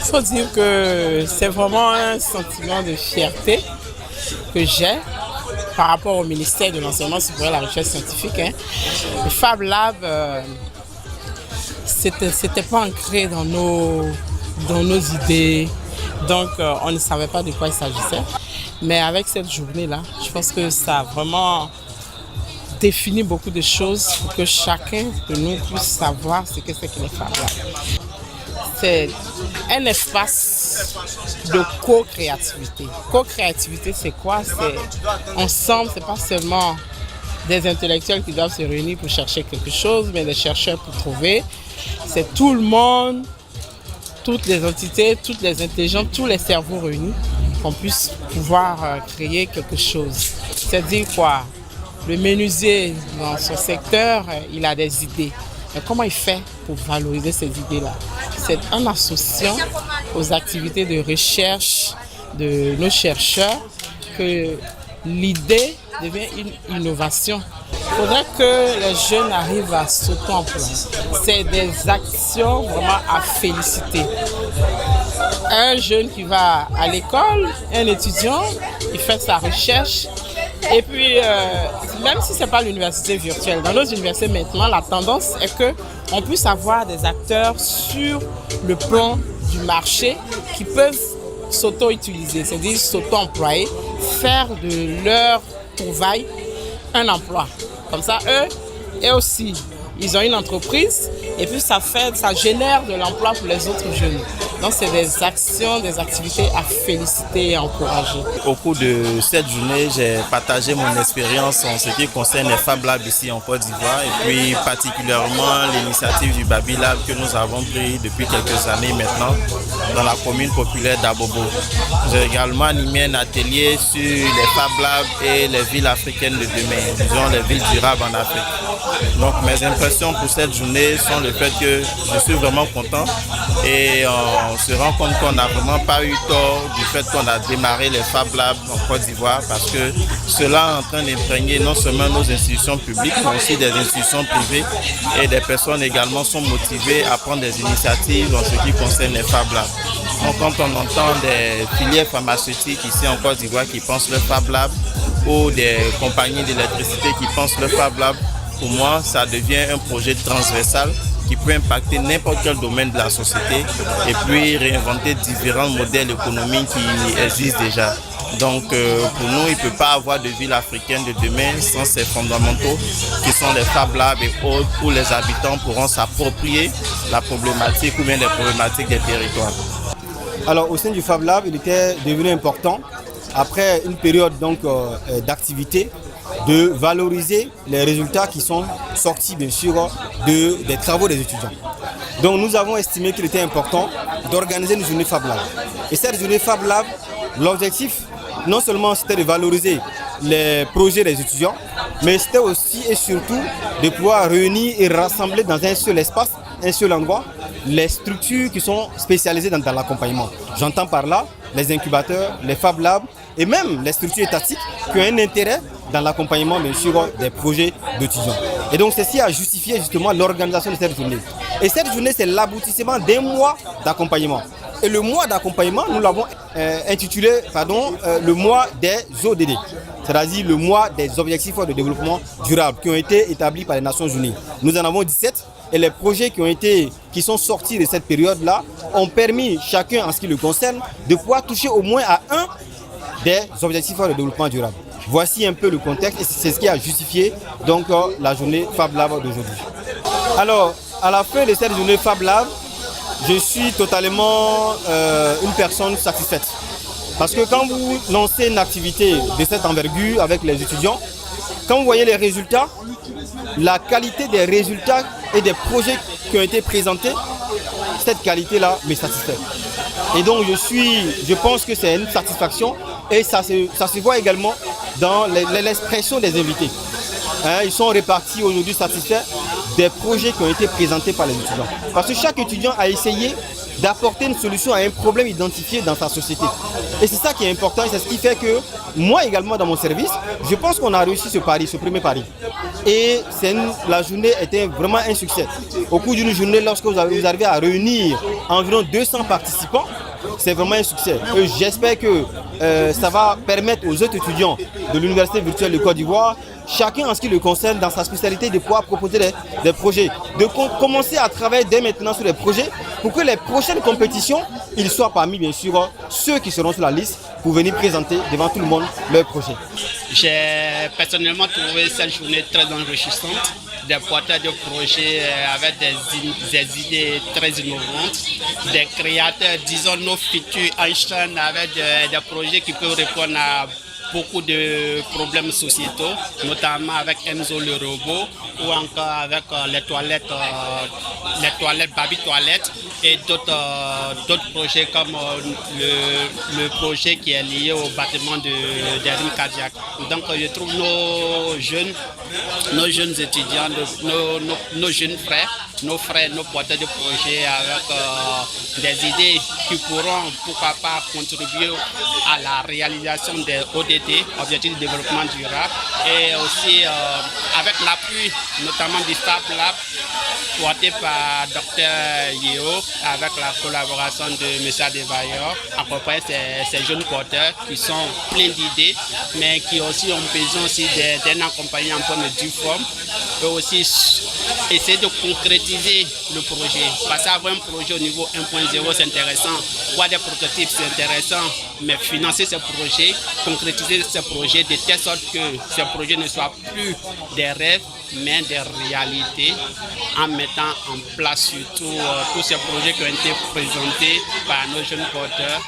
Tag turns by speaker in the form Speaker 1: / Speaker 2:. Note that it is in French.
Speaker 1: faut dire que c'est vraiment un sentiment de fierté que j'ai par rapport au ministère de l'Enseignement supérieur et de la Recherche scientifique. Le Fab Lab, c'était pas ancré dans nos idées, donc on ne savait pas de quoi il s'agissait. Mais avec cette journée-là, je pense que ça a vraiment défini beaucoup de choses pour que chacun de nous puisse savoir ce que c'est que le Fab Lab. C'est un espace de co-créativité. Co-créativité, c'est quoi? C'est ensemble, c'est pas seulement des intellectuels qui doivent se réunir pour chercher quelque chose, mais des chercheurs pour trouver. C'est tout le monde, toutes les entités, toutes les intelligences, tous les cerveaux réunis, qu'on puisse pouvoir créer quelque chose. C'est-à-dire quoi? Le menuisier, dans son secteur, il a des idées. Mais comment il fait pour valoriser ces idées-là? C'est en associant aux activités de recherche de nos chercheurs que l'idée devient une innovation. Il faudrait que les jeunes arrivent à s'auto-employer. C'est des actions vraiment à féliciter. Un jeune qui va à l'école, un étudiant, il fait sa recherche. Et puis, même si ce n'est pas l'université virtuelle, dans nos universités maintenant, la tendance est qu'on puisse avoir des acteurs sur le plan du marché qui peuvent s'auto-utiliser, c'est-à-dire s'auto-employer, faire de leur trouvaille un emploi. Comme ça, eux, et aussi, ils ont une entreprise et puis ça génère de l'emploi pour les autres jeunes. Donc, c'est des actions, des activités à féliciter et encourager.
Speaker 2: Au cours de cette journée, j'ai partagé mon expérience en ce qui concerne les Fab Labs ici en Côte d'Ivoire et puis particulièrement l'initiative du Baby Lab que nous avons pris depuis quelques années maintenant dans la commune populaire d'Abobo. J'ai également animé un atelier sur les Fab Labs et les villes africaines de demain, disons les villes durables en Afrique. Donc mes impressions pour cette journée sont le fait que je suis vraiment content et on se rend compte qu'on n'a vraiment pas eu tort du fait qu'on a démarré les Fab Labs en Côte d'Ivoire parce que cela est en train d'imprégner non seulement nos institutions publiques mais aussi des institutions privées et des personnes également sont motivées à prendre des initiatives en ce qui concerne les Fab Labs. Donc quand on entend des filières pharmaceutiques ici en Côte d'Ivoire qui pensent le Fab Lab ou des compagnies d'électricité qui pensent le Fab Lab, pour moi ça devient un projet transversal qui peut impacter n'importe quel domaine de la société et puis réinventer différents modèles économiques qui existent déjà. Donc pour nous, il ne peut pas avoir de ville africaine de demain sans ces fondamentaux qui sont les Fab Labs et autres où les habitants pourront s'approprier la problématique ou bien les problématiques des territoires.
Speaker 3: Alors au sein du Fab Lab, il était devenu important, après une période d'activité, de valoriser les résultats qui sont sortis bien sûr des travaux des étudiants. Donc nous avons estimé qu'il était important d'organiser une journée Fab Lab. Et cette journée Fab Lab, l'objectif non seulement c'était de valoriser les projets des étudiants, mais c'était aussi et surtout de pouvoir réunir et rassembler dans un seul espace, un seul endroit, les structures qui sont spécialisées dans l'accompagnement. J'entends par là les incubateurs, les Fab Labs et même les structures étatiques qui ont un intérêt dans l'accompagnement bien sûr des projets d'étudiants. Et donc ceci a justifié justement l'organisation de cette journée. Et cette journée c'est l'aboutissement d'un mois d'accompagnement. Et le mois d'accompagnement, nous l'avons intitulé le mois des ODD, c'est-à-dire le mois des objectifs de développement durable qui ont été établis par les Nations Unies. Nous en avons 17 et les projets qui sont sortis de cette période-là ont permis chacun en ce qui le concerne de pouvoir toucher au moins à un des objectifs de développement durable. Voici un peu le contexte et c'est ce qui a justifié donc la journée Fab Lab d'aujourd'hui. Alors, à la fin de cette journée Fab Lab, je suis totalement une personne satisfaite. Parce que quand vous lancez une activité de cette envergure avec les étudiants, quand vous voyez les résultats, la qualité des résultats et des projets qui ont été présentés, cette qualité-là me satisfait. Et donc je pense que c'est une satisfaction et ça se voit également dans l'expression des invités. Ils sont répartis aujourd'hui satisfaits des projets qui ont été présentés par les étudiants. Parce que chaque étudiant a essayé d'apporter une solution à un problème identifié dans sa société. Et c'est ça qui est important et c'est ce qui fait que moi également dans mon service, je pense qu'on a réussi ce pari, ce premier pari. Et la journée était vraiment un succès. Au cours d'une journée, lorsque vous arrivez à réunir environ 200 participants, c'est vraiment un succès. J'espère que ça va permettre aux autres étudiants de l'Université virtuelle de Côte d'Ivoire, chacun en ce qui le concerne dans sa spécialité, de pouvoir proposer des projets, de commencer à travailler dès maintenant sur les projets pour que les prochaines compétitions, ils soient parmi bien sûr ceux qui seront sur la liste pour venir présenter devant tout le monde leurs projets.
Speaker 4: J'ai personnellement trouvé cette journée très enrichissante, des porteurs de projets avec des idées très innovantes, des créateurs, disons nos futurs Einstein avec des projets qui peuvent répondre à beaucoup de problèmes sociétaux, notamment avec Enzo le robot ou encore avec les toilettes Baby Toilettes et d'autres projets comme le projet qui est lié au battement des rythmes cardiaques. Donc je trouve nos jeunes étudiants, nos jeunes frères, nos porteurs de projets avec des idées qui pourront, pourquoi pas, contribuer à la réalisation des ODD, Objectifs de développement durable, et aussi avec l'appui notamment du Fab Lab porté par Dr Yeo avec la collaboration de M. Adebayor, accompagné ces jeunes porteurs qui sont pleins d'idées, mais qui aussi ont besoin aussi d'un accompagnement en forme de forme, et aussi essayer de concrétiser le projet. Parce qu'avoir un projet au niveau 1.0 c'est intéressant, voir des prototypes c'est intéressant, mais financer ces projets, concrétiser ces projets de telle sorte que ces projets ne soient plus des rêves mais des réalités, en mettant en place surtout tous ces projets qui ont été présentés par nos jeunes porteurs.